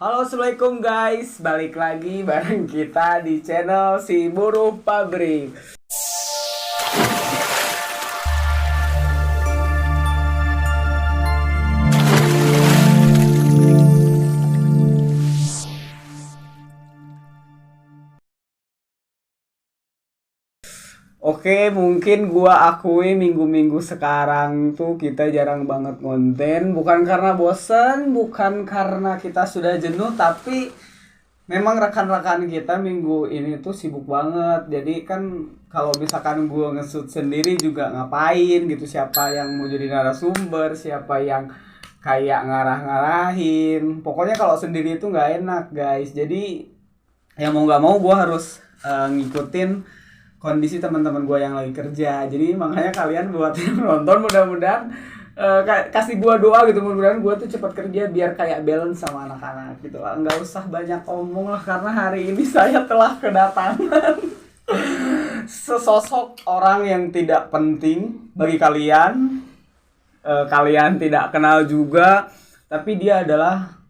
Halo, assalamualaikum guys, balik lagi bareng kita di channel si Buruh Pabrik. Oke, mungkin gua akui minggu-minggu sekarang tuh kita jarang banget konten. Bukan karena bosen, bukan karena kita sudah jenuh, tapi memang rekan-rekan kita minggu ini tuh sibuk banget. Jadi kan kalau misalkan gua nge-shoot sendiri juga ngapain gitu. Siapa yang mau jadi narasumber, siapa yang kayak ngarah-ngarahin. Pokoknya kalau sendiri itu nggak enak guys. Jadi ya mau nggak mau gua harus ngikutin kondisi teman-teman gue yang lagi kerja. Jadi makanya kalian buat yang nonton mudah-mudahan kasih gue doa gitu, mudah-mudahan gue tuh cepat kerja biar kayak balance sama anak-anak gitu lah. Nggak usah banyak omong lah, karena hari ini saya telah kedatangan sesosok orang yang tidak penting bagi kalian. Kalian tidak kenal juga, tapi dia adalah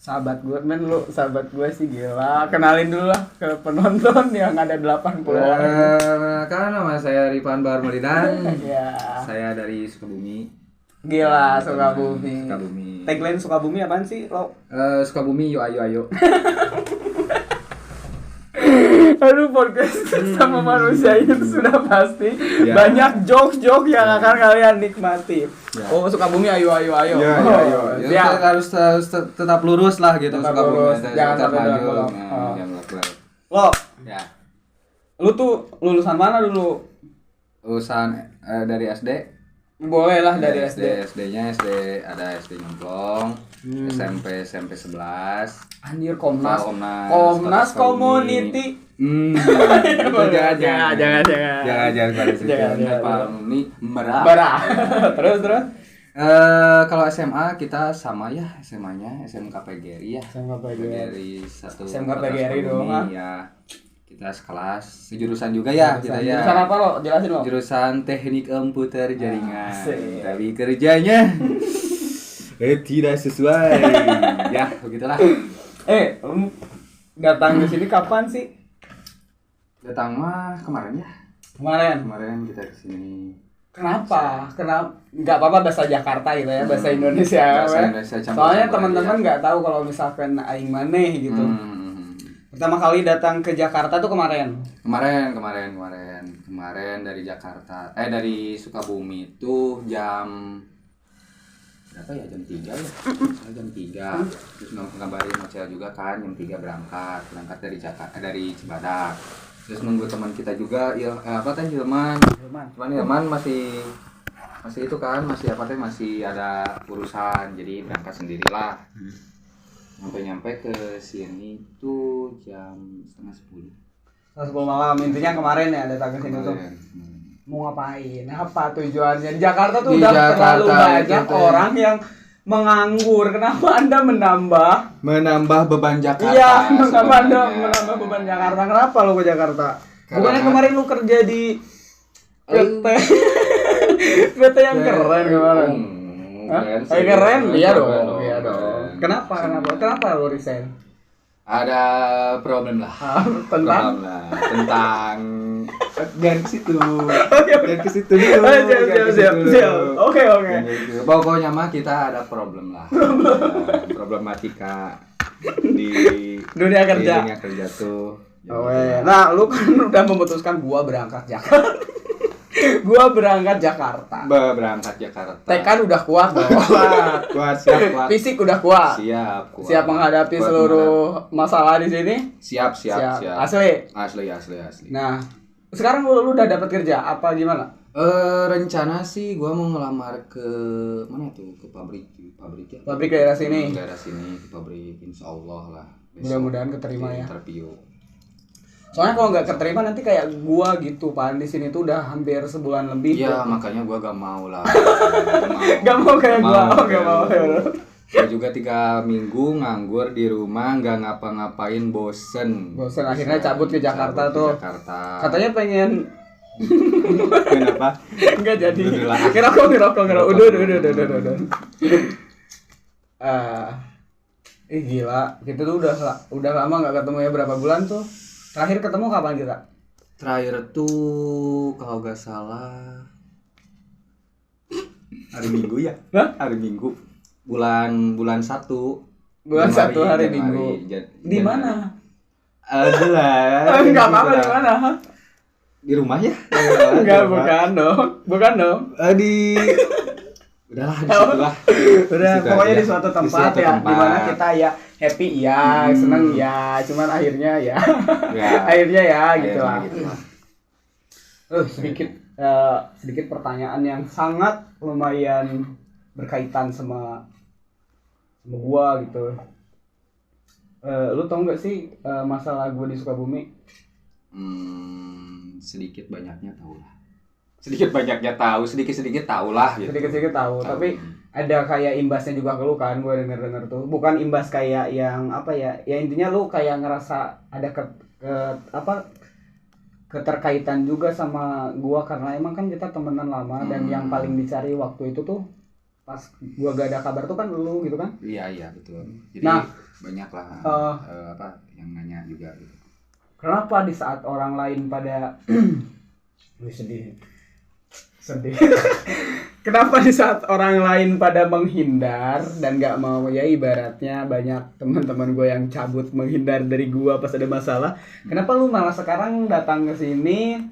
sahabat gue. Men, lu sahabat gue sih, gila. Kenalin dulu lah ke penonton yang ada 80 orang. Kan nama saya Ripan Barmelidan. Ya. Saya dari Sukabumi. Gila, Sukabumi. Sukabumi. Tagline Sukabumi apaan sih, lo? Sukabumi, yo ayo ayo. Aduh, podcast sama manusia itu sudah pasti Ya. banyak jokes-jokes yang akan kalian nikmati. Ya. Oh, Sukabumi, ayo ayo ayo. Yo Oh, ayo. siap. Harus tetap lurus lah gitu. Tetap Sukabumi. lurus, jangan Tetap sampai maju. belok. Nah, Oh. jangan belok. Lo, Ya. lu tuh lulusan mana dulu? Lulusan dari SD. Boleh lah dari SD. SD-nya ada SD Nyemplong, SMP 11. Anjir, Komnas Komnas Community. Jangan pada situ. Jangan. Alumni merah. Barah. terus. Kalau SMA kita sama ya, SMA-nya SMK PGRI ya. SMK PGRI. Satu SMK Kota PGRI Sukabumi, doang, ya. Kita sekelas, sejurusan juga ya kita ya. Jurusan apa lo? Jelasin lo. Jurusan Teknik Komputer Jaringan. Asik. Tapi kerjanya tidak sesuai. Ya, begitulah. Lu datang ke sini kapan sih? Datang mah kemarin ya. Kemarin. Kita kesini. Kenapa? Nggak apa-apa bahasa Jakarta gitu ya, bahasa Indonesia. Bahasa ya. Indonesia campur-campur Soalnya aja. teman-teman nggak tahu kalau misalkan aing maneh gitu. Pertama kali datang ke Jakarta tuh kemarin. Kemarin dari Jakarta. Dari Sukabumi itu jam berapa ya? Jam 3 ya. Jam 3. Terus ngabarin hotel juga kan jam 3 berangkat dari Jakarta, dari Cibadak. Terus nunggu teman kita juga, Hilman. Cuman Hilman masih itu kan, masih ada urusan, jadi berangkat sendirilah. Nyampe ke sini tuh jam setengah 10. 10 malam, intinya kemarin ya datang ke sini tuh. Mau ngapain? Apa tujuannya? Di Jakarta tuh Di udah Jakarta terlalu banyak itu, orang yang menganggur. Kenapa Anda menambah beban Jakarta. Iya, kenapa Anda sebenarnya. menambah beban Jakarta? Kenapa lu ke Jakarta? Karena- Bukannya kemarin lu kerja di PT PT yang keren kemarin. Hah? sih. Keren? Iya dong. Keren. Iya dong. Kenapa lu resign? Ada problem lah. Tentang? Problem lah. Tentang jangan ke situ. Oke. Jangan ke situ dulu. Siap. Oke. Jangan ke situ. Pokoknya mah kita ada problem lah. Problematika di Dunia kerja. Di dunia kerja tuh. Nah, lu kan udah memutuskan gua berangkat Jakarta. Berangkat Jakarta. Tekad udah kuat dong. Kuat, siap. Fisik udah kuat. Siap. Siap menghadapi seluruh masalah di sini. Siap. Asli. Asli. Nah, sekarang lu udah dapat kerja apa gimana? Rencana sih gua mau ngelamar ke mana tuh? Ke pabrik ya. Pabrik daerah sini. Daerah sini, ke pabrik, insyaallah lah. Besok Mudah-mudahan keterima ya. Interview. Soalnya kalau nggak keterima nanti kayak gua gitu, Pan. Di sini tuh udah hampir sebulan lebih. Iya, makanya gua gak mau lah. Gak mau kayak gua. Gak mau. Gua juga 3 minggu nganggur di rumah, nggak ngapa-ngapain, bosen. Akhirnya cabut ke Jakarta tuh. Katanya pengen Kenapa? Enggak jadi. Udah. Ngerokok. Udah. Ih gila, kita tuh udah lama nggak ketemu ya, berapa bulan tuh? Terakhir ketemu kapan kita? Terakhir tuh kalau nggak salah hari Minggu ya. Hah? Hari Minggu. Bulan 1. Bulan Januari, 1 hari Januari. Minggu. Di mana? Adalah. Enggak apa-apa di mana? Di rumah ya? Enggak, bukan dong. Bukan dong. Di udahlah di situ lah. Udah, Di situ pokoknya aja. di suatu tempat suatu ya, tempat. di mana kita ya happy ya, seneng ya, cuman akhirnya ya, Ya, akhirnya ya akhirnya gitu lah. gitu lah. Sedikit pertanyaan yang sangat lumayan berkaitan sama gua gitu. Lu tau nggak sih masalah gua di Sukabumi? Sedikit banyaknya tahu lah. Sedikit tahu lah gitu. Sedikit-sedikit tahu, tapi ada kayak imbasnya juga ke lu kan, gue denger tuh. Bukan imbas kayak yang apa ya, ya intinya lu kayak ngerasa ada keterkaitan juga sama gua karena emang kan kita temenan lama dan yang paling dicari waktu itu tuh pas gua gak ada kabar tuh kan lu gitu kan. Iya betul. Jadi Nah, banyak lah yang nanya juga gitu. kenapa di saat orang lain pada sedih kenapa di saat orang lain pada menghindar dan gak mau, ya ibaratnya banyak teman-teman gue yang cabut menghindar dari gue pas ada masalah, kenapa lu malah sekarang datang ke sini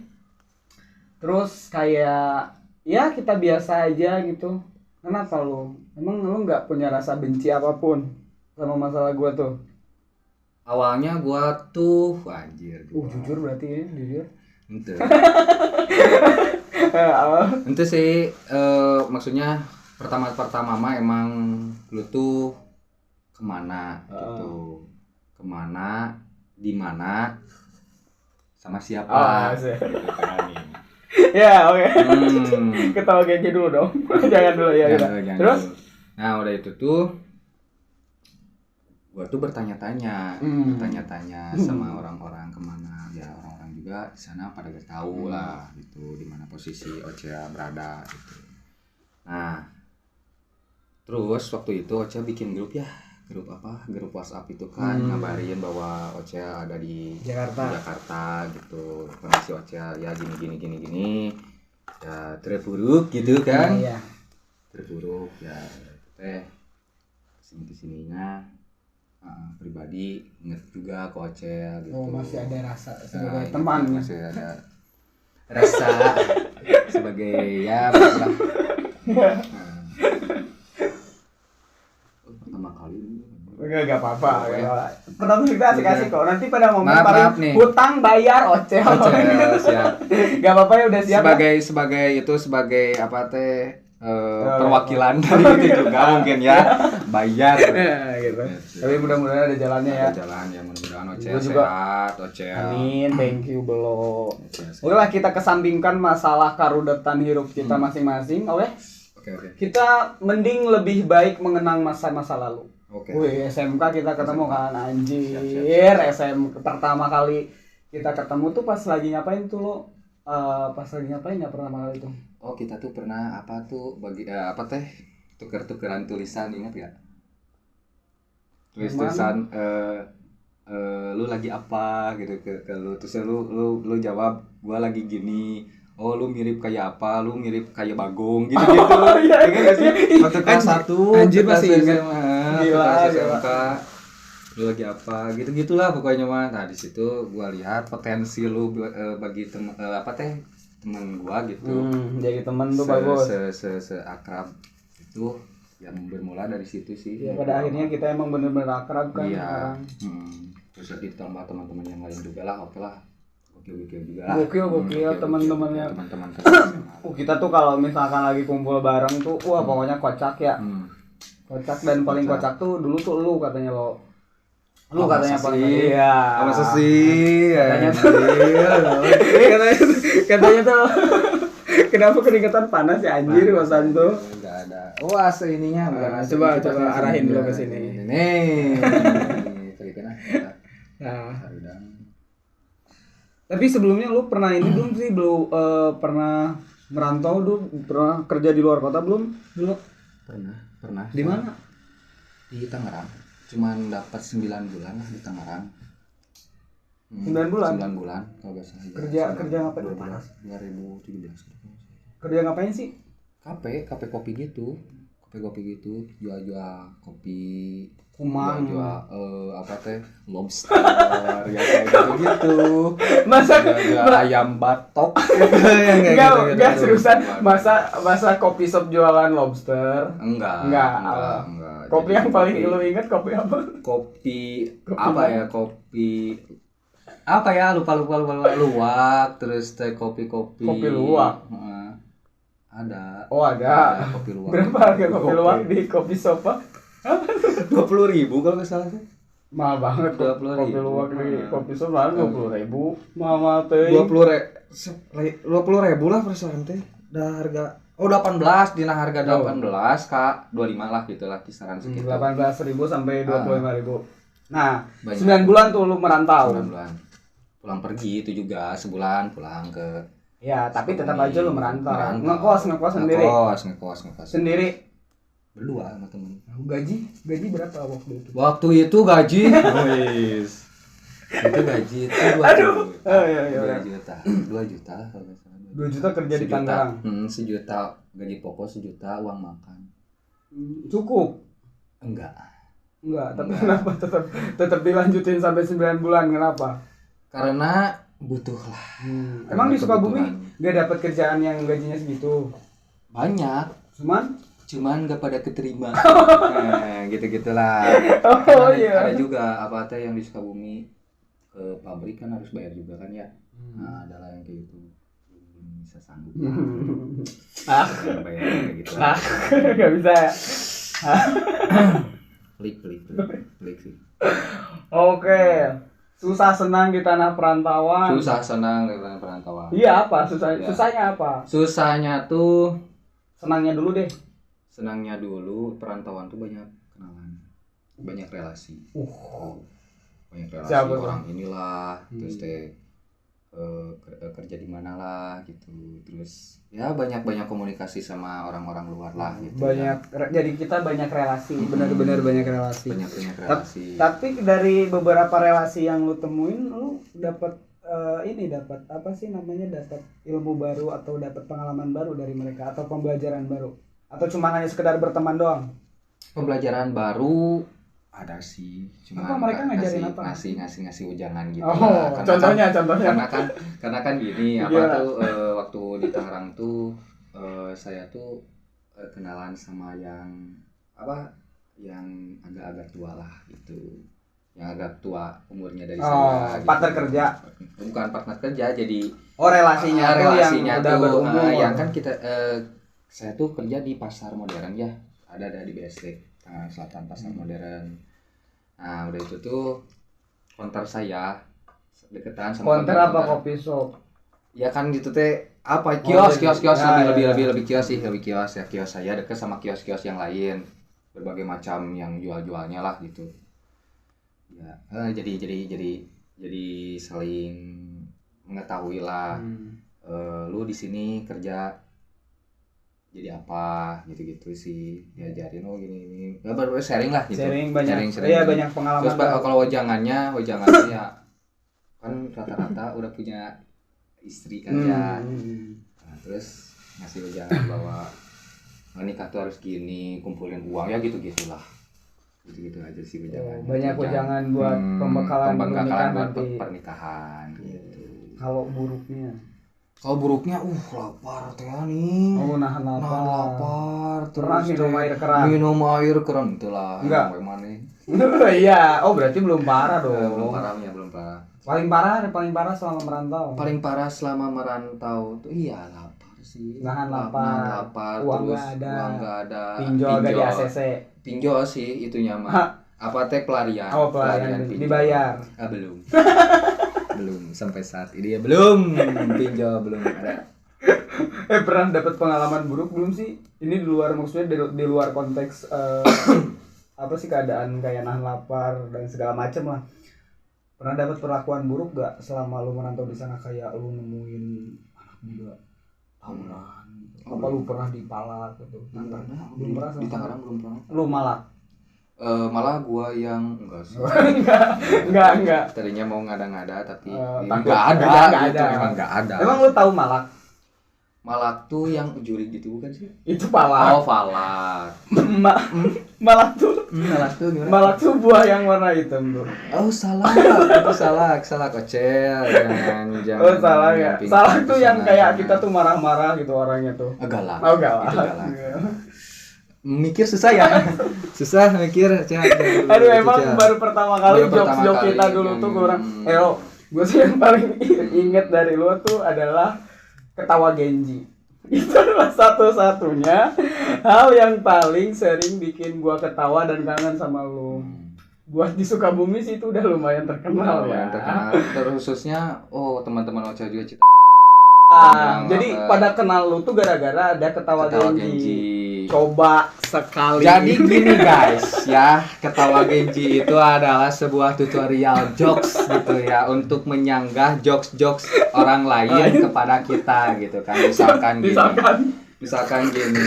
terus kayak ya kita biasa aja gitu? Kenapa lu? Emang lu nggak punya rasa benci apapun sama masalah gue tuh? Awalnya gua tuh anjir. Jujur berarti ya, jujur. Itu sih maksudnya pertama mah emang lu tuh kemana gitu, kemana, di mana, sama siapa gitu kan. Ya oke. Ketawa kayaknya dulu dong. Jangan dulu ya. Jangan Terus? dulu. Nah udah itu tuh gua tuh bertanya-tanya sama orang-orang kemana, ya orang-orang juga di sana pada gak tahu lah gitu di mana posisi Ocha berada gitu. Nah terus waktu itu Ocha bikin grup WhatsApp itu kan, ngabarin bahwa Ocha ada di Jakarta gitu, kondisi Ocha ya gini ya terpuruk gitu kan. Iya. Terpuruk ya kesininya pribadi inget juga ke Ocha gitu. Oh, masih ada rasa sebagai teman. Masih ada rasa sebagai ya begitulah. Pertama kali Enggak apa-apa. Penonton kita asik-asik kok. Nanti pada momen Maaf paling nih. hutang bayar Ocha. Siap. Enggak apa-apa ya, udah siap. sebagai apa teh perwakilan dari itu juga mungkin ya bayar gitu. Tapi mudah-mudahan ada jalannya ya. ada jalan ya, mudah-mudahan Ocha Gua juga. sehat Ocha. Amin, thank you belo. Oke lah, kita kesampingkan masalah karudetan hirup kita masing-masing, oke? Oke. Kita mending lebih baik mengenang masa-masa lalu. Oke. Wih, SMK kita ketemu kan, anjir. Siap. SMK pertama kali kita ketemu tuh pas lagi ngapain tuh lo? Pas lagi ngapain ya pertama kali itu? Oh, kita tuh pernah tuker-tukeran tulisan, ingat gak? Tulisan lu lagi apa gitu ke lu, terus lu jawab gua lagi gini. Oh, lu mirip kayak apa? Lu mirip kayak Bagong gitu-gitu. Iya enggak sih? Waktu kelas 1 anjir masih ingat. Gila. SMK. Lu lagi apa? Gitu-gitulah pokoknya mah. Nah, di situ gua lihat potensi lu bagi teman gua gitu. Jadi teman tuh bagus. Seakrab itu yang bermula dari situ sih. Ya pada akhirnya kita emang bener-bener akrab kan iya. sekarang. Terus ditambah teman-teman yang lain juga lah, oke lah. Gokil juga lah. Gokil teman-temannya. Teman-teman Kita tuh kalau misalkan lagi kumpul bareng tuh wah pokoknya kocak ya. Kocak, dan paling kocak tuh dulu tuh lu katanya lo. Lu katanya paling iya. Masa sih? Katanya tuh kenapa keringetan panas ya anjir kosan tuh. Enggak ada. Wah, ininya bukan. Coba arahin dulu ke sini. Nih. Nah. Tapi sebelumnya lu pernah ini belum sih? Belum pernah merantau dulu, pernah kerja di luar kota belum? Dulu. Pernah. Di mana? Di Tangerang. cuman dapat 9 bulan lah di Tangerang. 9 bulan? 9 bulan kalau nggak salah. Kerja ngapain? 2017. Kerja ngapain sih? Kafe kopi gitu. Jual kopi, Kumang. jual apa teh lobster ya kayak gitu. Masa jual ayam batok gitu yang kayak gitu. Enggak seriusan. Masa kopi shop jualan lobster? Enggak. Kopi yang paling lu inget kopi apa? Kopi apa ya? Kopi apa ya? Lupa luwak, terus teh kopi. Kopi luwak. Ada. Oh, ada. Kopi luwak. Berapa harga kopi luwak di kopi shop? 20.000 kalau nggak salah tuh. Mahal banget 20.000. kopi luwak di kopi shop mahal 20.000. Mahal teh. 20.000 lah persen teh. Dah harga 18 dina harga 18 Kak, 25 lah gitulah kisaran segitu. 18.000 sampai 25.000. Nah, Banyak. 9 bulan tuh lu merantau. 9 bulan. Pulang pergi itu juga sebulan pulang ke Ya, tapi tetap aja lu merantau. Ngekos sendiri. Ngekos. Sendiri. Berdua sama temen. Gaji berapa waktu itu? Waktu itu gaji, wis. Itu gaji itu 2 Aduh. Oh, iya. 2 juta. 2 juta kalau nggak salah. 2 juta kerja di Tangerang. 1 juta gaji pokok, 1 juta uang makan. Cukup. Enggak, tapi kenapa tetap dilanjutin sampai 9 bulan kenapa? karena butuh lah. Emang di Sukabumi Kebutuhan. gak dapat kerjaan yang gajinya segitu? Banyak, cuman gak pada keterima. Nah, gitu-gitulah. Oh iya. Ada juga apa teh yang di Sukabumi ke pabrik kan harus bayar juga kan ya. Nah, adalah yang kayak gitu. Belum bisa sanggup. Bayar kayak gitu. Gak bisa ya. Pelik sih. Oke. Susah senang di tanah perantauan. Susah senang di tanah perantauan. Iya, apa susah? Ya. Susahnya apa? Susahnya tuh, Senangnya dulu deh. senangnya dulu perantauan tuh banyak kenalan, banyak relasi. Banyak relasi Siapa orang inilah, terus teh kerja di mana lah gitu. Terus ya banyak komunikasi sama orang-orang luar lah gitu. Jadi kita banyak relasi, benar-benar banyak relasi. Banyak relasi. Tapi dari beberapa relasi yang lu temuin, lu dapat dapat apa sih namanya, dapat ilmu baru atau dapat pengalaman baru dari mereka atau pembelajaran baru atau cuma hanya sekedar berteman doang? Pembelajaran baru ada sih, cuma apa mereka ngajarin apa? ngasih ujangan gitu. Oh, contohnya. Karena kan gini apa tuh waktu di Tangerang tuh saya tuh kenalan sama yang agak-agak tua lah gitu. Yang agak tua umurnya dari saya. Partner gitu. kerja. Bukan partner kerja, jadi relasinya yang udah berumur. yang kan kita saya tuh kerja di pasar modern ya. Ada di BSD Selatan Pasar Modern. Nah, udah itu tuh konter saya deketan sama konter apa kopi shop? Ya kan gitu teh apa kios lebih kios ya. Kios saya deket sama kios-kios yang lain, berbagai macam yang jual-jualnya lah gitu. Ya, jadi saling mengetahui lah. Lu di sini kerja jadi apa gitu sih, diajarin gini sharing lah gitu. Sharing banyak. Sharing. Iya, banyak pengalaman. Terus kalau wajangannya ya kan rata-rata udah punya istri kan ya. Nah, terus ngasih wajangan bahwa nikah tuh harus gini, kumpulin uang ya gitu-gitulah. Gitu aja sih wajangan. Banyak wajangan buat pembekalan buat nanti pernikahan gitu. Kalau buruknya lapar teh nih. Nahan lapar. Terus minum air keran itulah. Enggak. Mana? Iya, berarti belum parah dong. Belum parah. Paling parah selama merantau. Paling parah selama merantau tuh lapar sih. Nahan lapar. Uang terus nggak ada. Pinjol gak di ACC. Pinjol sih itunya mah. Apa teh pelarian. Pelarian dibayar. Belum. Belum sampai saat ini ya belum. Pinjol belum ada. Pernah dapat pengalaman buruk belum sih? Ini maksudnya di luar konteks apa sih keadaan kayak nahan lapar dan segala macem lah. Pernah dapat perlakuan buruk gak selama lu merantau di sana, kayak lu nemuin anak muda tawuran? Apa lu pernah dipalak gitu? Belum pernah. Di Tangerang belum pernah. Lu malak? Malah gua yang enggak sih. Enggak. Tadinya mau ngada-ngada tapi takut. enggak ada. Enggak Gitu, ada. memang enggak ada. Emang lu tahu malak? Malak tuh yang juri gitu bukan sih? Itu palak. Oh, falak. Malak tuh. Malak tuh gimana? Malak tuh buah yang warna hitam tuh. Oh, salah. Itu salah kecil. Jangan. Oh salah ya. pintar Salah ke tuh yang sana, kayak jangan. kita tuh marah-marah gitu orangnya tuh. Galak. Oh galak. Itu galak. Mikir susah ya. Susah mikir. Aduh emang baru pertama kali Baru pertama jokes kali. kita dulu tuh gue orang. Gue sih yang paling inget dari lu tuh adalah ketawa Genji. Itu adalah satu-satunya hal yang paling sering bikin gua ketawa dan kangen sama lu. Buat di Sukabumi sih itu udah lumayan terkenal ya. Terkenal. Terkhususnya teman-teman Ocha juga cita. Jadi pada kenal lu tuh gara-gara ada ketawa Genji. Coba sekali. Jadi gini guys ya, ketawa Genji itu adalah sebuah tutorial jokes gitu ya untuk menyanggah jokes orang lain kepada kita gitu kan. Misalkan gini.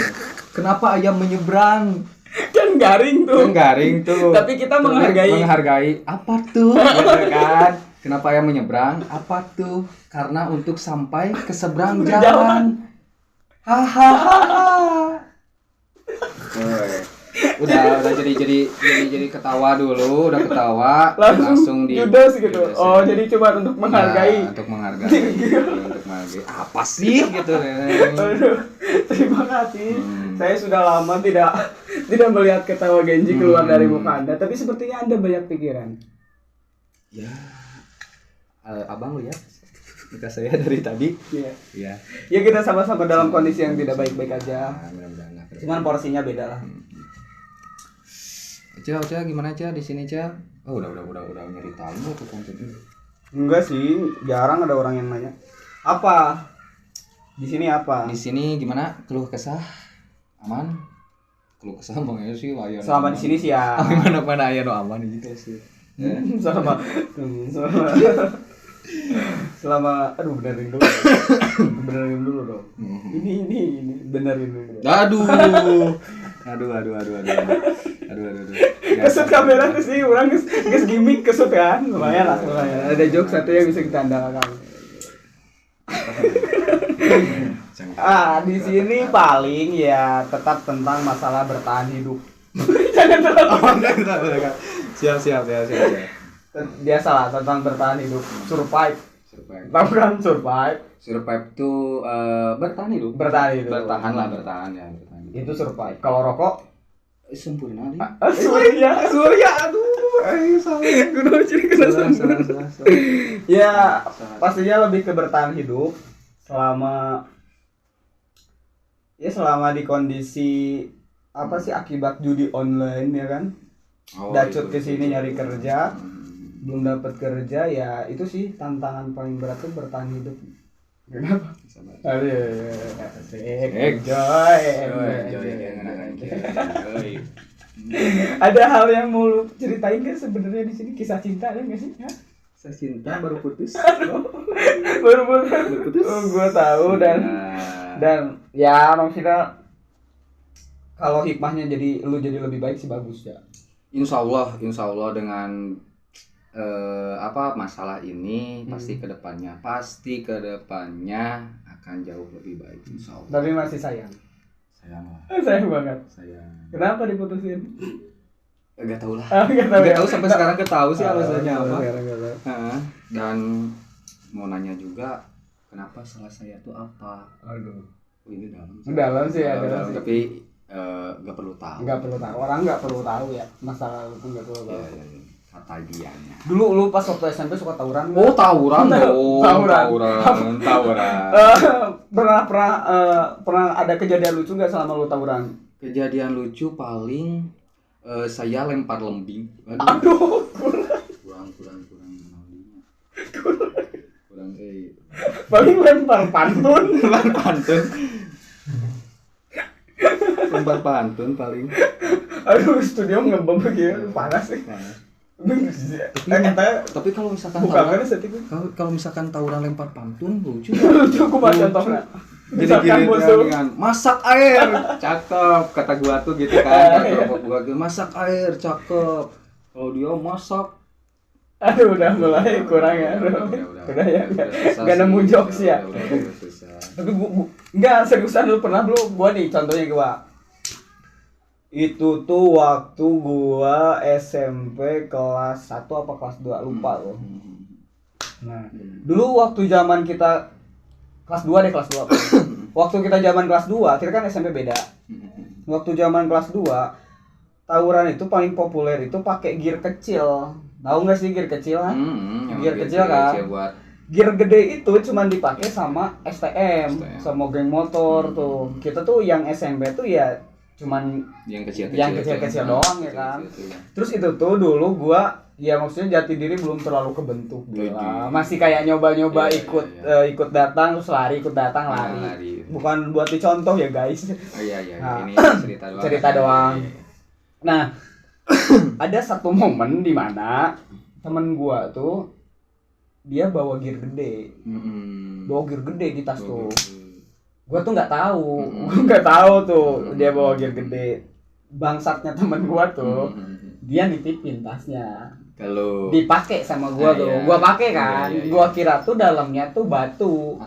Kenapa ayam menyeberang? Kan garing tuh. Tapi kita menghargai apa tuh gitu kan. Kenapa ayam menyeberang? Apa tuh? Karena untuk sampai ke seberang jalan. Hahaha. Udah jadi ketawa dulu, udah ketawa langsung di judes gitu. Oh, jadi cuma untuk menghargai. Untuk menghargai. Apa sih gitu. Aduh, terima kasih. Saya sudah lama tidak melihat ketawa Genji keluar dari muka Anda, tapi sepertinya Anda banyak pikiran. Ya. Abang lihat muka saya dari tadi. Iya. Ya kita sama-sama dalam kondisi yang tidak baik-baik aja. Mudah-mudahan. Cuman porsinya beda lah. Ocha gimana Cha di sini Cha? Oh udah nyeritain tuh konten ini. Enggak sih, jarang ada orang yang nanya. Apa? Di sini apa? Di sini gimana? Keluh kesah? Aman? Keluh kesah bangnya sih layan. Selama di sini sih ya. Mana aya no aman gitu sih. Selama aduh benerin dulu dong. Ini benerin dulu. Aduh. Kesut kamera ke sini orang geus gimmick kesut kan. Lumayan lah. Ada joke satu yang bisa kita andalkan. Di sini paling ya tetap tentang masalah bertahan hidup. Jangan terlalu. Siap. Biasalah tentang bertahan hidup, survive. Tahu kan survive? Survive tuh bertahan hidup. Bertahan. Itu survive. Kalau rokok sempurna nih. Surya, aduh, salah. Ya, pastinya lebih ke bertahan hidup selama di kondisi apa sih akibat judi online ya kan? Dacut ke sini nyari kerja, belum dapat kerja ya itu sih tantangan paling berat tuh bertahan hidup. Kenapa? Enjoy. Ada hal yang mau lu ceritain kan sebenarnya di sini kisah cinta ada nggak sih? Kisah cinta baru putus. Baru putus. Oh, gue tahu dan ya maksudnya kalau hikmahnya jadi lebih baik sih bagus ya. Insya Allah dengan masalah ini pasti kedepannya akan jauh lebih baik insya Allah. Tapi masih sayang lah. Sayang banget. Kenapa diputusin? Gak tahu lah. Gak tahu sampai sekarang ketahu sih alasannya apa. Dan mau nanya juga kenapa salah saya tuh apa? Aduh. Ini dalam sih. Tapi gak perlu tahu. Orang gak perlu tahu ya masalah itu gak perlu tahu. Iya. Kata dianya. Dulu lu pas waktu SMP suka tawuran? Oh, tawuran dong. Tawuran. Pernah ada kejadian lucu nggak selama lu tawuran? Kejadian lucu paling saya lempar lembing. Aduh. Kurang. Paling lempar pantun. Lempar pantun paling. Aduh, studio ngebom begini panas sih. Tapi kalau misalkan tawuran lempar pantun lucu. Lucu aku baca contohnya. Misalkan Gini-gini musuh. kan, masak air, cakep. Kata gua tuh gitu kan, kata kelompok gua tuh masak air, cakep. Kalau dia masak, Aduh udah mulai kurang ya. Udah ya. Gak nemu jokes ya. Udah susah. Tapi gua enggak seriusan lu pernah belum? Gua nih contohnya gua. Itu tuh waktu gua SMP kelas 1 apa kelas 2 lupa loh. Nah, dulu waktu zaman kita kelas 2 deh, kelas 2. Waktu kita zaman kelas 2, kita kan SMP beda. Waktu zaman kelas 2, tawuran itu paling populer itu pakai gear kecil. Tahu nggak sih gear kecil kan? Gear kecil kan? Buat Gear gede itu cuman dipakai sama STM, sama geng motor tuh. Kita tuh yang SMP tuh ya cuman yang kecil-kecil, doang ya kan. Terus itu tuh dulu gua ya maksudnya jati diri belum terlalu kebentuk gila. Masih kayak nyoba-nyoba ikut datang terus lari, ikut datang lari. Bukan buat dicontoh ya guys. Nah, ini cerita doang. Nah, ada satu momen di mana temen gua tuh dia bawa gear gede. Bawa gear gede di tas tuh. Gua tuh nggak tahu, tuh dia bawa gear gede. Bangsatnya temen gua tuh, dia nitipin tasnya. Kalau Dipakai sama gua tuh, gua pakai kan. Gua kira tuh dalamnya tuh batu.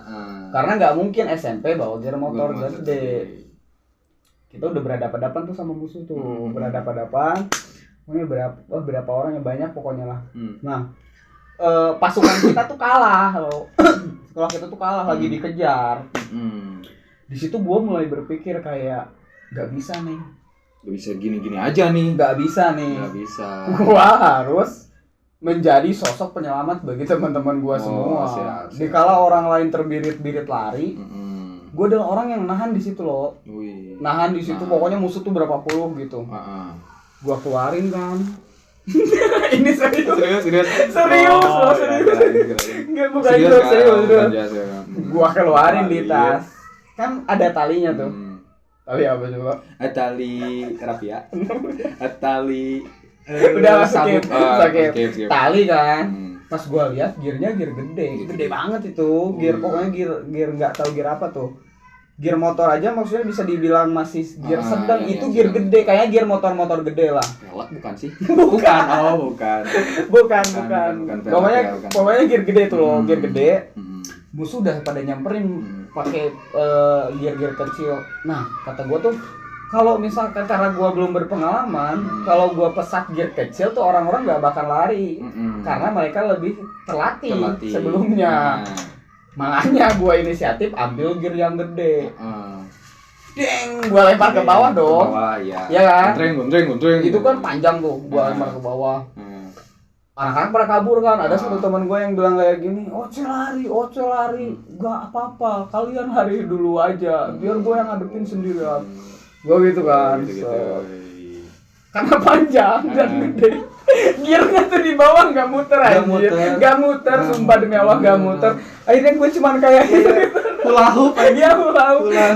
Karena nggak mungkin SMP bawa gear motor gede. Kita udah berhadapan-hadapan tuh sama musuh tuh, berhadapan-hadapan. Pokoknya berapa orang yang banyak pokoknya lah. Nah, pasukan kita tuh kalah loh. Sekolah kita tuh kalah lagi dikejar. Di situ gue mulai berpikir kayak nggak bisa nih. Gak bisa gini-gini aja nih. Nggak bisa nih. Nggak bisa. Gue harus menjadi sosok penyelamat bagi teman-teman gue semua. Siap. Dikala orang lain terbirit-birit lari, gue adalah orang yang nahan di situ loh. Nahan di situ. Pokoknya musuh tuh berapa puluh gitu. Gue keluarin kan. Ini serius. Nggak bukan itu serius. Gua keluarin di tas. Kan ada talinya tuh. Tali apa coba? Tali rapia. Tali udah sakit. Tali kan. Hmm. Pas gua lihat gearnya gear gede banget itu. Gear pokoknya gear nggak tahu gear apa tuh. Gear motor aja maksudnya bisa dibilang masih gear sedang, itu gear gede kayak gear motor gede lah. Pelek bukan sih? Bukan. Bukan. Pelek, Pokoknya gear gede tuh loh, gear gede. Musuh udah pada nyamperin pakai gear kecil. Nah, kata gua tuh kalau misalkan karena gua belum berpengalaman, kalau gua pesat gear kecil tuh orang-orang nggak bakal lari. Karena mereka lebih terlatih. Sebelumnya. Makanya gue inisiatif ambil gear yang gede. Deng, gue lempar ke bawah dong. Ke bawah, iya. Iya kan? Gontreng. Itu kan panjang tuh, gue lempar ke bawah. Anak-anak pada kabur kan. Ada satu teman gue yang bilang kayak gini, Oce lari. Gak apa-apa, kalian hari dulu aja. Biar gue yang ngadepin sendirian. Gue gitu kan. Karena panjang dan gede. Gearnya tuh di bawah nggak muter anjir. Nggak muter, sumpah demi Allah nggak muter. Akhirnya gue cuman kayak hula hoop.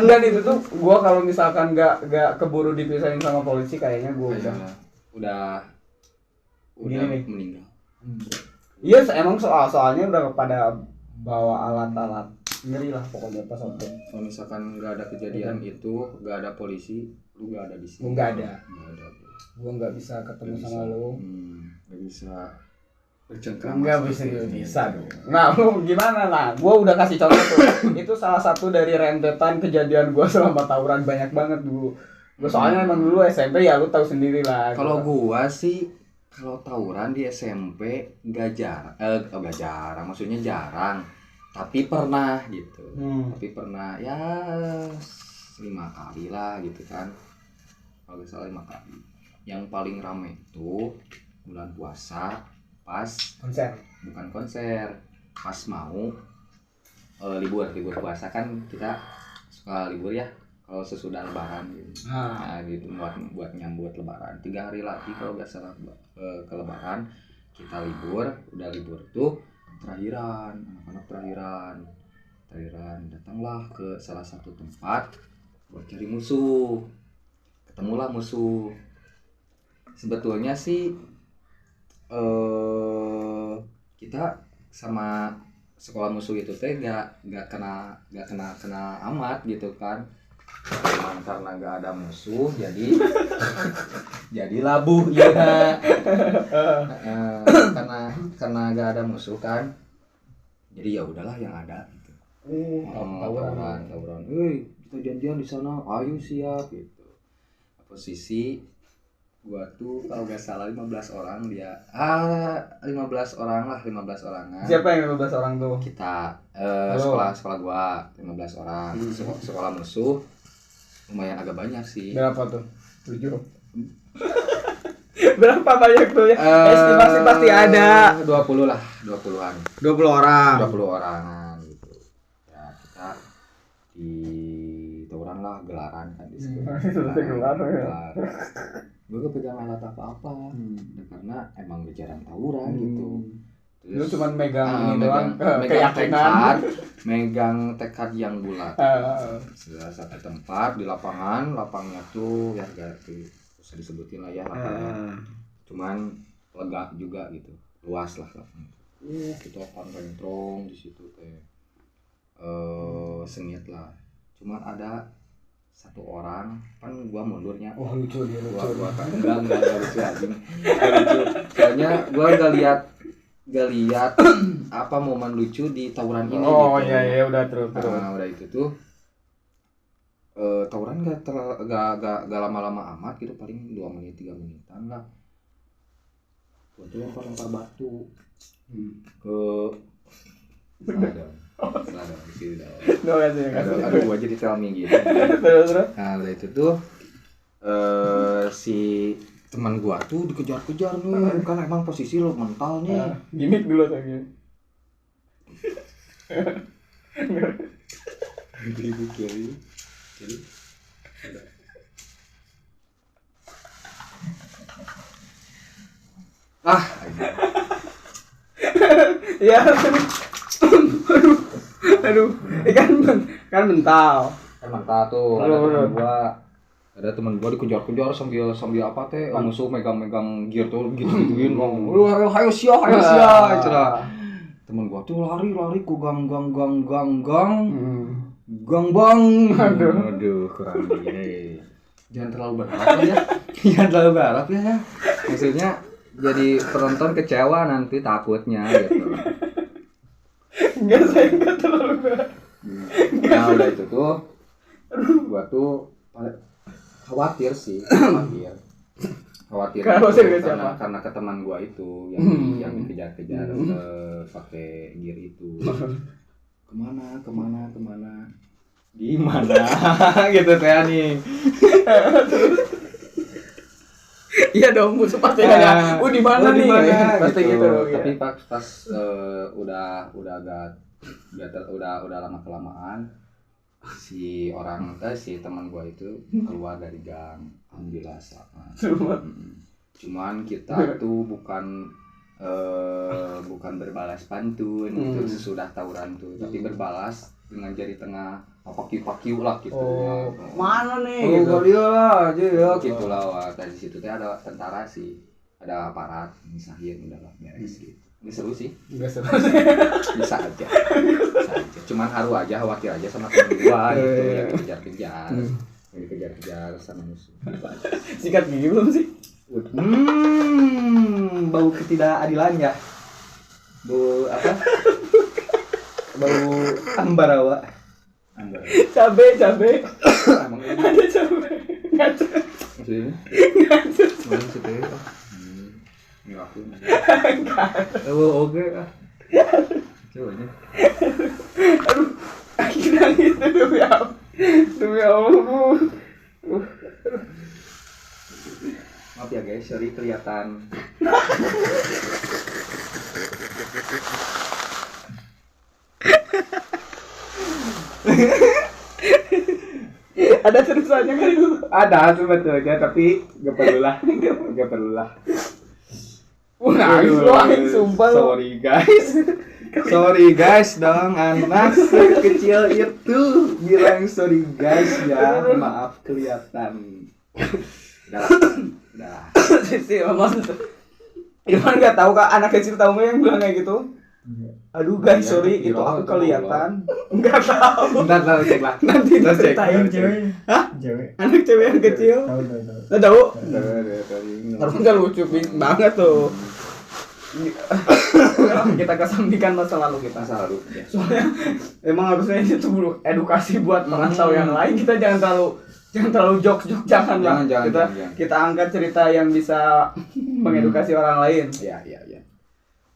Dan itu tuh gue kalau misalkan nggak keburu dipisahin sama polisi kayaknya gue udah nih. Meninggal. Iya, emang soalnya udah pada bawa alat-alat ngeri lah pokoknya pas waktu. Kalau misalkan nggak ada kejadian itu, nggak ada polisi, lu nggak ada di sini. Nggak ada. Gue nggak bisa ketemu sama lo. Nggak bisa bercengkrama. Nggak bisa dong. Nah, lu gimana lah? Gue udah kasih contoh tuh. Itu salah satu dari rentetan kejadian gue selama tawuran banyak banget dulu. Gue soalnya emang dulu SMP ya lu tahu sendiri lah. Kalau gue sih kalau tawuran di SMP nggak jarang, maksudnya jarang. Tapi pernah gitu. Tapi pernah ya 5 kali lah gitu kan. Kalau nggak salah 5 kali. Yang paling rame itu bulan puasa pas bukan konser, pas mau libur puasa kan kita suka libur ya kalau sesudah lebaran gitu. Nah, gitu buat nyambut lebaran 3 hari lagi kalau nggak salah ke lebaran kita libur. Udah libur tuh anak-anak terakhiran datanglah ke salah satu tempat buat cari musuh. Ketemulah musuh. Sebetulnya sih kita sama sekolah musuh itu teh gak kena amat gitu kan. Cuman karena gak ada musuh jadi jadi labuh ya. Karena gak ada musuh kan. Jadi ya udahlah yang ada gitu. Tawuran. Kita janjian di sana. Ayo siap gitu. Posisi gua tuh kalau gak salah 15 orang dia 15 orangan. Siapa yang 15 orang tuh? Kita sekolah gua 15 orang. Sekolah musuh lumayan agak banyak sih. Berapa tuh? 7. Berapa banyak tuh ya? Estimasi pasti ada 20 lah, 20-an. 20 orang. 20 orangan gitu. Ya kita di tawuran lah, gelaran kan di sekolah. Gelar. Gue gak pegang alat apa-apa. Karena emang jarang tawuran gitu. Lu cuma megang megang keyakinan, megang tekad yang bulat. Sudah satu tempat di lapangnya tuh ya gak usah disebutin lah ya lapangnya. Cuman lega juga gitu, luas lah lapangnya. Kita akan rentrong di situ teh. Sengit lah. Cuman ada satu orang kan gua mundurnya. Wah lucu dia Gua kan enggak lucu anjing. Lucu. Soalnya gua enggak lihat apa momen lucu di tawuran ini gitu. Iya udah terus. Nah, udah itu tuh tawuran gak lama-lama amat gitu, paling 2 menit 3 menitan lah. Gua tuh lempar batu ke Selada di sini dah. Aduh gua jadi tell me gitu. Terus. Nah, udah itu tuh si teman gua tuh dikejar-kejar nih, kan emang posisi lo mental nih. Gimik dulu tadi. Jadi ya aduh kan mental tuh ada teman gua dikejar-kejar sambil apa teh musuh megang gear tuh gituin ayo sia itulah. Teman gua tuh lari ku gang bang. Aduh kurang dia. Jangan terlalu berharap ya. Maksudnya jadi penonton kecewa nanti takutnya gitu. Enggak terlalu berharap. Nah udah itu tuh gua tuh khawatir karena ke teman gua itu yang dikejar-kejar pakai gear itu. Kemana di mana gitu teh nih. Iya dong, musuh pasti nanya, di mana nih? Pasti gitu. Tapi pas udah lama kelamaan si teman gua itu keluar dari gang, alhamdulillah sama. Cuman kita tuh bukan berbalas pantun itu sesudah tawuran tuh, tapi berbalas dengan jari tengah pakiu lah gitu. Mana nih? Dia lah aja ya gitulah. Wah, dari situ teh ada tentara sih, ada aparat misahin udahlah beres gitu. Ini seru sih. Enggak seru. Bisa aja. Cuman haru aja, khawatir aja sama temen gua gitu yang dikejar-kejar sama musuh. Sikat gigi belum sih? Bau ketidakadilan ya. Bau apa? Bau ambarawa. Cabe. Emang ada cabe. Ngaco. Maksudnya? Ngaco. Mana sih teh? Ini aku. Oke. Coba aja. Aduh, akhirnya gitu demi Allah. Maaf ya guys, sorry kelihatan. Ada terusannya kan itu? Ada sebetulnya, tapi gak perlu lah. Nangis lu angin sumpah lu. Sorry guys dong, anak sekecil itu bilang sorry guys ya, maaf kelihatan. Udah. Sisi maksud Irfan nggak tahu kak, anak kecil tahu nggak yang bilang kayak gitu? Aduh guys, Iya, sorry itu itu aku viral, kelihatan. Enggak tahu. Ntar cek lah. Nanti Ntar cek. ceritain. cewek. Hah? Cewek. Anak cewek yang kecil. Tahu. Nggak tahu. Ntar Harusnya lucu banget tuh. Kita kesampingkan masa lalu kita. masa lalu ya. Soalnya emang harusnya ini tuh edukasi buat perantau yang lain. Kita jangan terlalu jokes jangan lah. Jangan. Kita angkat cerita yang bisa mengedukasi orang lain. Iya.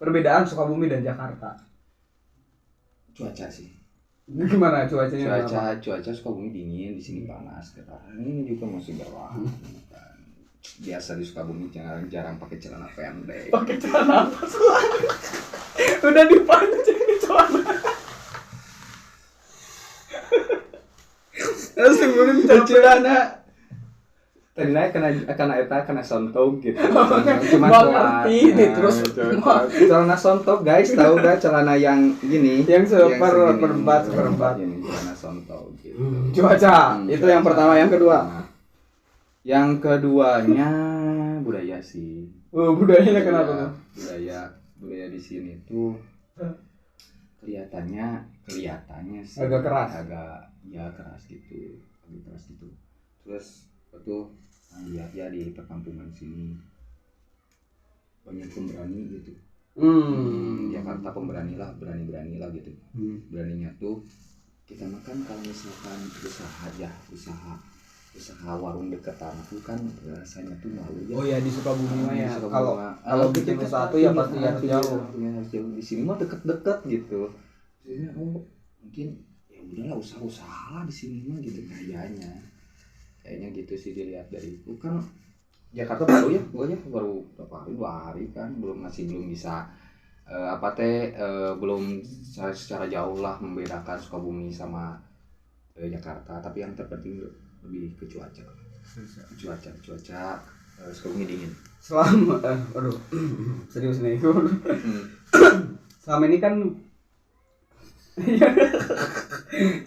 Perbedaan Sukabumi dan Jakarta. Cuaca sih. Gimana cuacanya? Cuaca Sukabumi dingin, di sini panas. Ini juga masih bawah. Biasa di Sukabumi jarang pakai celana pendek. Pakai celana apa selalu? Udah dipancing di celana. Sebelum celana. Tadi naik kena sontok gitu. Cuma ngerti nih terus celana sontok guys, tahu gak celana yang gini? Yang seperempat. Ini celana sontok gitu. Cuaca itu yang pertama, yang kedua. Yang keduanya budaya sih. Budayanya kenapa tuh? Budaya di sini tuh kelihatannya sih agak keras. Keras gitu. Terus itu lihat ya di perkampungan sini banyak pemberani gitu. Jakarta berani lah gitu. Beraninya tuh kita makan kalau misalkan usaha warung dekat tanah tuh kan rasanya tuh malu ya. Oh ya di Sukabumi mah ya. Kalau Bikin usaha tuh ya pasti harus jauh. Harus jauh. Di sini mah deket-deket gitu. Maksudnya mungkin ya udahlah usaha lah di sini mah gitu kayaknya gitu sih dilihat dari itu kan. Jakarta baru ya, baru berapa hari, 2 hari kan, masih belum bisa belum secara jauh lah membedakan Sukabumi sama Jakarta. Tapi yang terpenting lebih ke cuaca Sukabumi dingin. Selama serius nih. Selama ini kan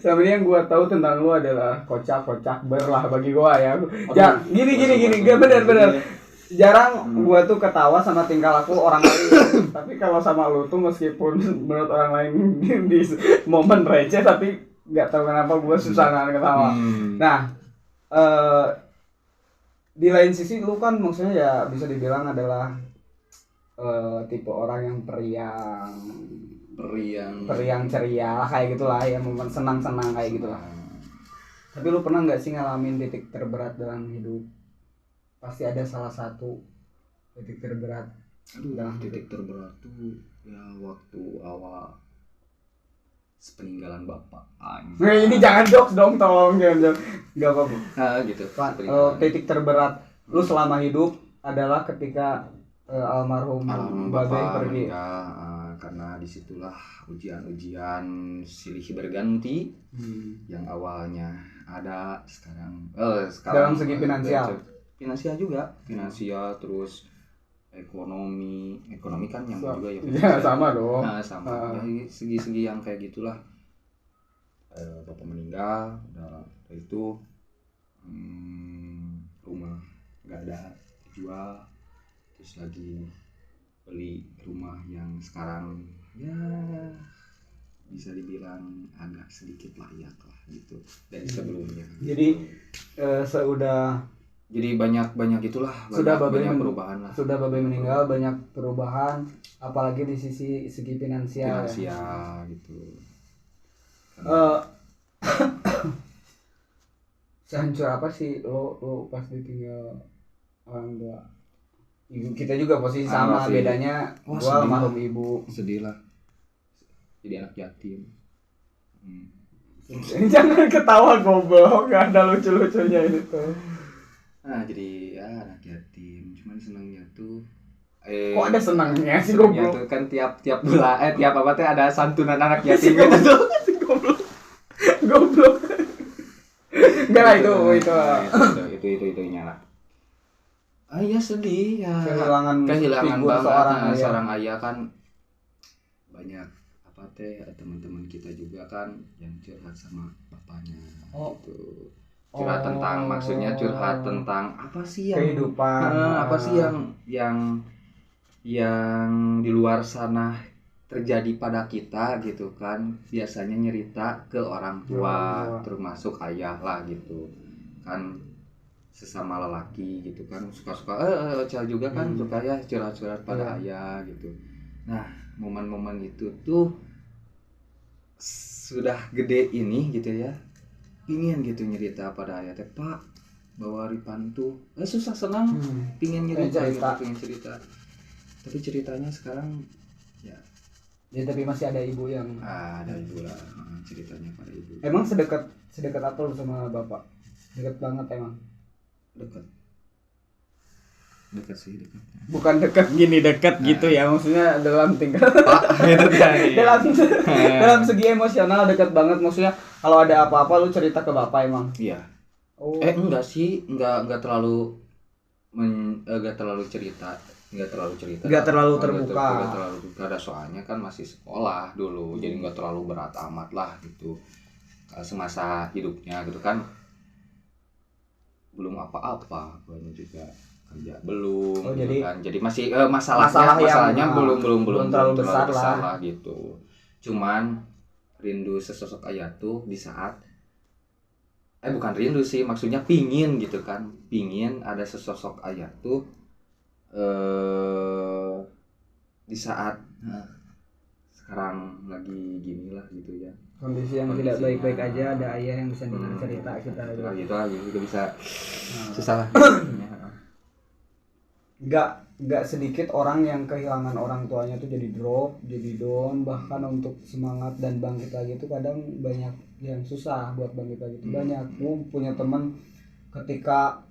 selama ini yang gua tahu tentang lu adalah kocak berlah bagi gua ya. Gini gak benar. Jarang gua tuh ketawa sama tingkah laku orang lain. Tapi kalau sama lu tuh meskipun menurut orang lain di momen receh, tapi nggak tahu kenapa gua susah nahan ketawa. Nah, di lain sisi lu kan maksudnya ya bisa dibilang adalah tipe orang yang periang ceria lah kayak gitulah ya, momen senang kayak gitulah. Tapi lu pernah nggak sih ngalamin titik terberat dalam hidup? Pasti ada salah satu titik terberat. Titik terberat tuh ya waktu awal peninggalan bapak. Ini jangan jokes dong, tolong jangan. Nggak apa-apa. Gitu. Titik terberat lu selama hidup adalah ketika almarhum Babe pergi. Karena disitulah ujian silih berganti. Yang awalnya ada sekarang dalam segi finansial juga, terus ekonomi kan yang juga ya. Sama dong. Sama. Jadi segi-segi yang kayak gitulah. Bapak meninggal, udah itu rumah nggak ada, dijual, terus lagi beli rumah yang sekarang ya bisa dibilang agak sedikit layak lah gitu dari sebelumnya. Jadi banyak itulah, banyak perubahan lah. Sudah Babe meninggal, banyak perubahan, apalagi di segi finansial gitu. Sehancur apa sih lo pas ditinggal orang tua? Kita juga posisi sama, bedanya gua almarhum ibu. Sedih lah, jadi anak yatim. Jangan ketawa goblok, gak ada lucu-lucunya ini tuh. Jadi ya anak yatim, cuman senangnya tuh kok ada senangnya sih goblok? Tuh kan tiap bulan tiap apa teh ada santunan anak yatim gitu tuh. Goblok. Enggak lah itu nyala. Iya sedih ya. Kehilangan banget seorang ayah kan. Banyak teman-teman kita juga kan yang curhat sama bapaknya gitu. Curhat tentang, maksudnya curhat tentang apa sih yang kehidupan, apa sih yang di luar sana terjadi pada kita gitu kan, biasanya nyerita ke orang tua, termasuk ayah lah gitu kan, sesama lelaki gitu kan, suka-suka Cel juga kan suka ya curhat-curhat pada ayah gitu. Nah momen-momen itu tuh sudah gede ini gitu ya, pingin gitu nyerita pada ayah teh, Pak bawa Ripan tuh susah senang pingin nyerita gitu, pingin cerita, tapi ceritanya sekarang ya tapi masih ada ibu yang ada ibu lah, ceritanya pada ibu. emang sedekat apa lu sama bapak? Dekat banget emang? Dekat sih, dekat. Bukan dekat gini dekat gitu ya, maksudnya dalam tingkat Itu tadi. dalam segi emosional dekat banget, maksudnya kalau ada apa-apa lu cerita ke bapak emang? Iya. Oh. Enggak sih, enggak terlalu cerita. Enggak terlalu terbuka. Ada soalnya kan masih sekolah dulu, jadi enggak terlalu berat amat lah gitu. Semasa hidupnya gitu kan belum apa-apa, banyak juga kerja belum gitu jadi, kan. Jadi masih masalahnya belum terlalu besar lah gitu. Cuman rindu sesosok ayah tuh di saat bukan rindu sih, maksudnya pingin gitu kan, pingin ada sesosok ayah tuh di saat sekarang lagi gini lah gitu ya, kondisi yang tidak baik-baik aja, ada ayah yang bisa dengar cerita kita gitu lah, juga bisa susah lah. Nggak sedikit orang yang kehilangan orang tuanya tuh jadi drop, jadi down, bahkan untuk semangat dan bangkit lagi tuh kadang banyak yang susah buat bangkit lagi tuh. Banyak, gue punya teman ketika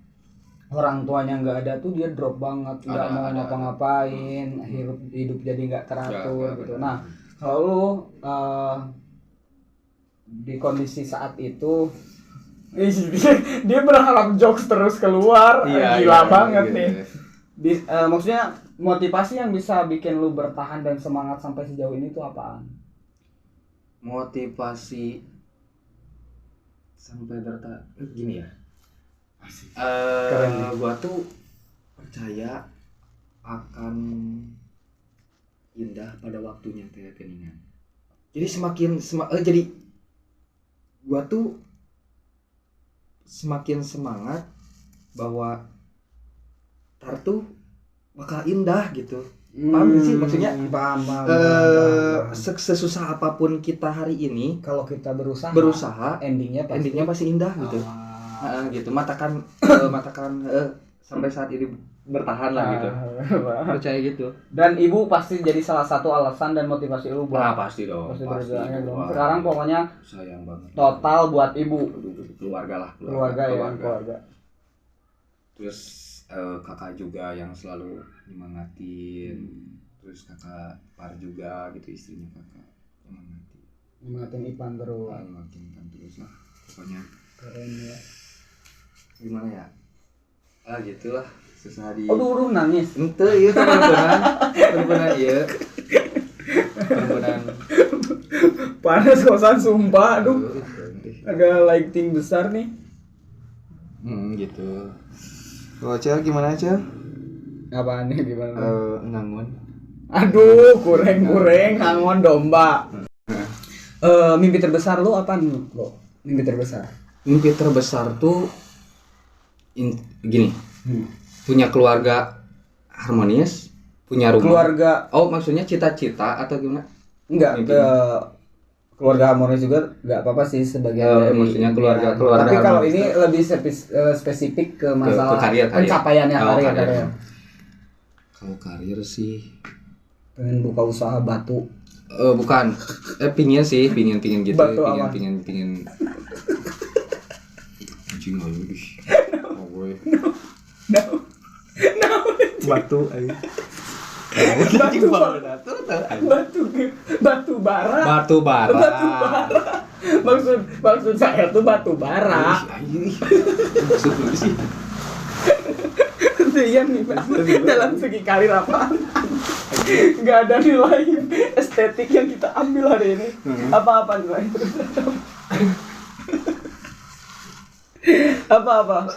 orang tuanya nggak ada tuh dia drop banget, nggak mau ngapa-ngapain, hidup jadi nggak teratur gitu. Nah kalau lu di kondisi saat itu dia berharap jokes terus keluar, gila banget nih. Maksudnya motivasi yang bisa bikin lu bertahan dan semangat sampai sejauh ini tuh apaan? Motivasi sampai bertahan gini ya. Gua tuh percaya akan indah pada waktunya teh keningan. Jadi jadi gua tuh semakin semangat bahwa tar tuh bakal indah gitu. Paham sih maksudnya? Paham. Sesusah apapun kita hari ini, kalau kita berusaha endingnya pasti indah gitu. Gitu matakan sampai saat ini bertahan lah gitu. Percaya gitu. Dan ibu pasti jadi salah satu alasan dan motivasi lu buat. Pasti dong. Pasti dong. Sekarang pokoknya sayang banget. Total buat ibu. Keluarga. Terus kakak juga yang selalu nyemangatin. Terus kakak Par juga gitu, istrinya kakak nyemangatin Ipan terus. Nyemangatin Ipan terus lah. Pokoknya keren ya. Gimana ya? Gitulah, susah di. Aduh nangis. Ente ieu perempuan ieu. Perempuan panas kosan sumpah, aduh. Agak lighting besar nih. Gitu. Kalau Cel gimana Cel? Apaan nih gimana? Ngangun. Aduh, kureng ngangon domba. Mimpi terbesar lu apa nih, lo? Mimpi terbesar Tuh gini. Punya keluarga harmonis, punya rumah. Keluarga. Oh, maksudnya cita-cita atau gimana? Enggak, keluarga harmonis juga enggak apa-apa sih sebagian dari maksudnya keluarga. Tapi kalau ini lebih spesifik ke masalah pencapaiannya karir. Kalau karir sih pengen buka usaha batu. Bukan. Pingin gitu. Batu pingin. Anjing ayo di. Oh gue. No. Batu ayo. Batu bara. Maksud saya tuh batu bara. Maksud lu sih. Iya nih, dalam segi karir apa? Nggak ada nilai estetik yang kita ambil hari ini. Apa nilai itu? Apa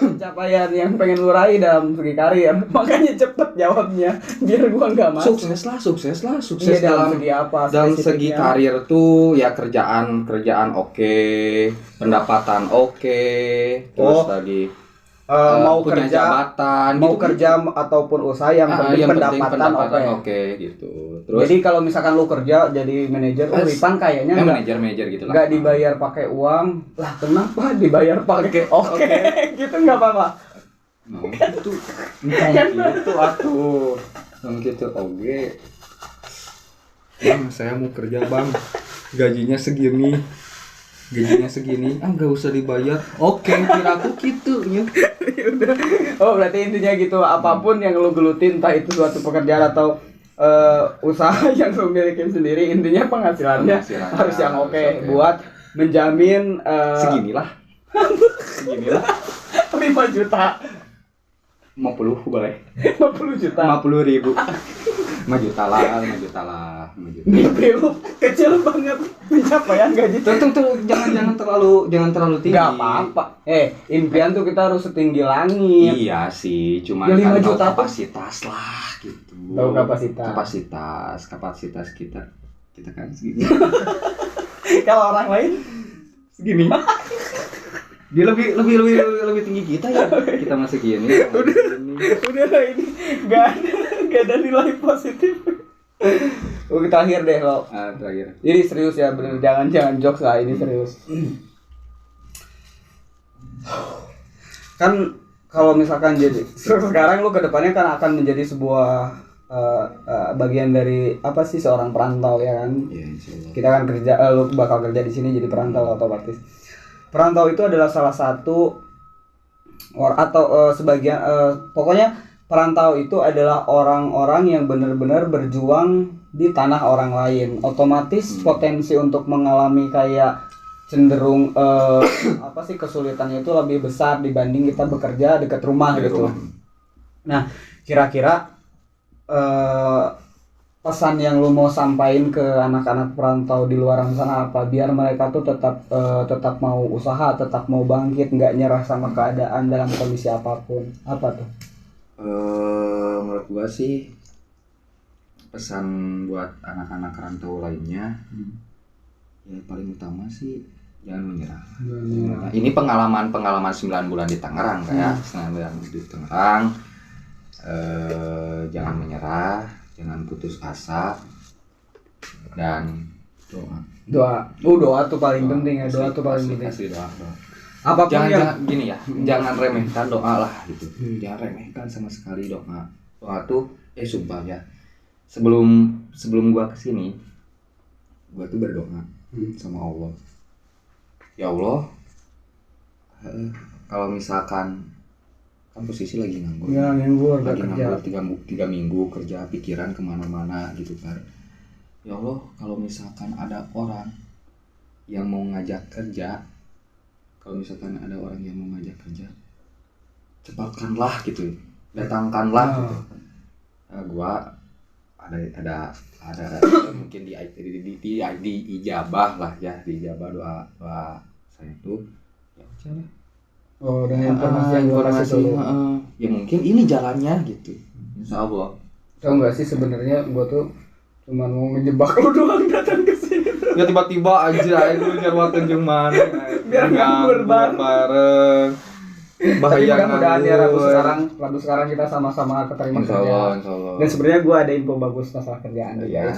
pencapaian yang pengen lu raih dalam segi karir? Makanya cepet jawabnya biar gua nggak masuk. Sukses lah. Iya, dalam segi apa? Dalam segi spesifiknya? karir tuh ya kerjaan oke, pendapatan oke, terus Oh, lagi mau punya kerja, jabatan mau gitu. kerja ataupun usaha yang penting Yang penting pendapatan oke. oke gitu. Terus Jadi kalau misalkan lu kerja jadi manajer, Ripan kayaknya manajer gitu lah. nggak dibayar pakai uang. Lah kenapa dibayar pakai oke? Gitu nggak apa-apa. Nah, itu gitu atuh. Gitu oke. Bang, saya mau kerja, Bang. Gajinya segini. Nggak usah dibayar. Oke, kiraku gitu ya. Oh, berarti intinya gitu, apapun yang lu gelutin, entah itu suatu pekerjaan atau usaha yang lu milikin sendiri, intinya penghasilannya harus yang oke buat menjamin Seginilah 5 juta 50 boleh. 50 juta 50.000. 5 juta lah. mimpi lu kecil banget pencapaian gaji. Tuh, jangan terlalu tinggi. Nggak apa-apa, impian tuh kita harus setinggi langit. Iya sih, cuman Ya, 5 kan juta tahu tuh. kapasitas lah gitu. Tahu kapasitas. Kita kan segini. Kalau orang lain Segini. Dia lebih tinggi kita ya. Kita masih gini. udah lah, ini nggak ada nilai positif. Oke, terakhir deh lo. Terakhir. Ini serius ya, bener, jangan jokes lah, ini serius. Kan kalau misalkan jadi sekarang lu kedepannya kan akan menjadi sebuah bagian dari apa sih, seorang perantau ya kan? Iya, insyaallah. Kita kan kerja, lu bakal kerja di sini jadi perantau otomatis. Perantau itu adalah salah satu sebagian, pokoknya perantau itu adalah orang-orang yang benar-benar berjuang di tanah orang lain. Otomatis potensi untuk mengalami kayak cenderung apa sih, kesulitannya itu lebih besar dibanding kita bekerja dekat rumah gitu. Nah, kira-kira pesan yang lu mau sampaikan ke anak-anak perantau di luar sana apa, biar mereka tuh tetap mau usaha, tetap mau bangkit, nggak nyerah sama keadaan dalam kondisi apapun, apa tuh? Menurut gua sih pesan buat anak-anak rantau lainnya, ya paling utama sih jangan menyerah. Nah, ini pengalaman 9 bulan di Tangerang kayak 9 bulan di Tangerang. Jangan menyerah, jangan putus asa, dan doa tuh paling penting ya. Doa tuh paling penting. Asli doa. Apapun Jangan gini ya, jangan remehkan doa lah gitu. Jangan remehkan sama sekali doa. Doa tuh sumpah ya. Sebelum gua kesini, gua tuh berdoa sama Allah. Ya Allah, kalau misalkan kan posisi lagi nganggur, lagi nganggur 3 minggu kerja, pikiran kemana-mana gitu kan. Ya Allah, kalau misalkan ada orang yang mau ngajak kerja, cepatkanlah gitu, datangkanlah gitu. Nah, gua ada mungkin di ijabah lah ya, di ijabah doa saya tuh ya udah. dengan informasi ya mungkin ini jalannya gitu, insyaallah. Tau nggak sih, sebenarnya gua tuh cuma mau ngejebak lu doang datang ke sini. Ya tiba-tiba aja itu jarwakeun jeung mana Biar nganggur bareng. Bahaya. Mudah-mudahan ya Rabu sekarang kita sama-sama keterima kerja. Insyaallah. Dan sebenarnya gua ada info bagus masalah kerjaan juga.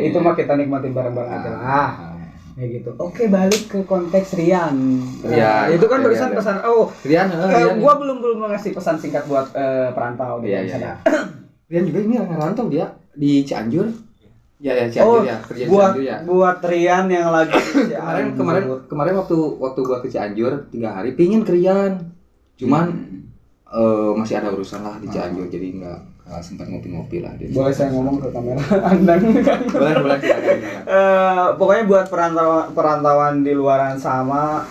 Itu mah kita nikmatin bareng-bareng aja lah. Ya gitu. Oke, balik ke konteks Rian. Rian. Itu kan Oke, barusan Rian. pesan. Rian. Gua belum ngasih pesan singkat buat perantau di sana. Rian juga ini orang rantau, dia di Cianjur. Ya Cianjur ya, kerja di Cianjur ya. Buat Rian yang lagi kemarin waktu gua ke Cianjur 3 hari pingin ke Rian. Cuman masih ada urusan lah di Cianjur, jadi nggak sempat ngopi-ngopi lah. Boleh saya ngomong ke kamera Anda? Boleh. Pokoknya buat perantauan di luaran sana,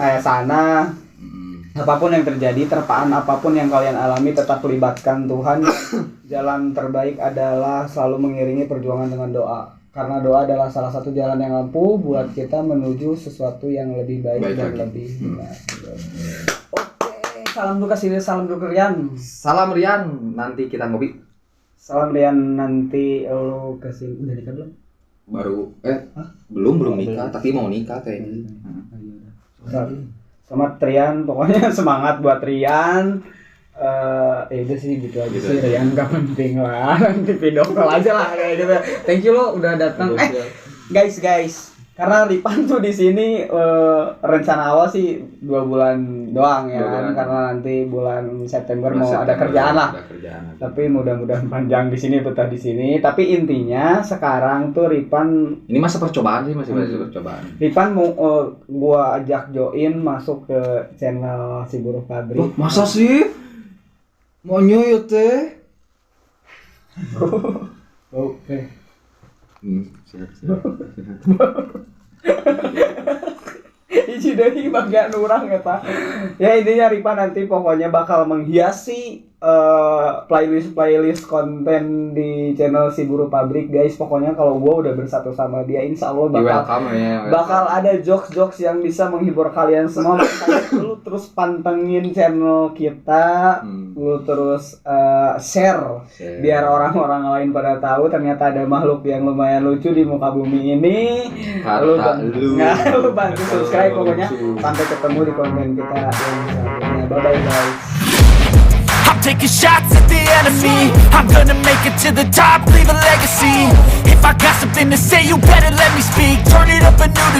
apapun yang terjadi, terpaan apapun yang kalian alami, tetap libatkan Tuhan. Jalan terbaik adalah selalu mengiringi perjuangan dengan doa. karena doa adalah salah satu jalan yang ampuh buat kita menuju sesuatu yang lebih baik dan lagi. lebih benar. Oke, salam dulu Rian. Salam Rian, nanti kita ngopi. Salam Rian, nanti lu kesini udah nikah belum? Baru belum nikah, tapi mau nikah kayaknya. Selamat Rian, pokoknya semangat buat Rian. Itu sih gitu aja sih, Rian gak penting lah, nanti video call aja lah kayak gitu. Thank you lo udah datang. Guys, karena Ripan tuh di sini rencana awal sih 2 bulan doang ya kan, karena nanti bulan September mau ada kerjaan lah. Tapi mudah-mudahan panjang di sini, betah di sini. Tapi intinya sekarang tuh Ripan ini masa percobaan sih, masih percobaan. Ripan mau gua ajak join masuk ke channel Si Buruh Pabrik. Masa sih? Maunya ya teh. Oke. Siap. Iji deui bagian urang eta. Ya intinya Ripan nanti pokoknya bakal menghiasi playlist konten di channel Si Buruh Pabrik guys. Pokoknya kalau gua udah bersatu sama dia, insya Allah bakal ada jokes yang bisa menghibur kalian semua. Makanya lu terus pantengin channel kita, lu terus share biar orang-orang lain pada tahu ternyata ada makhluk yang lumayan lucu di muka bumi ini. Lu bantu subscribe pokoknya. Sampai ketemu di konten kita yang selanjutnya. Bye bye guys. I'm taking shots at the enemy. I'm gonna make it to the top, leave a legacy. If I got something to say, you better let me speak. Turn it up a new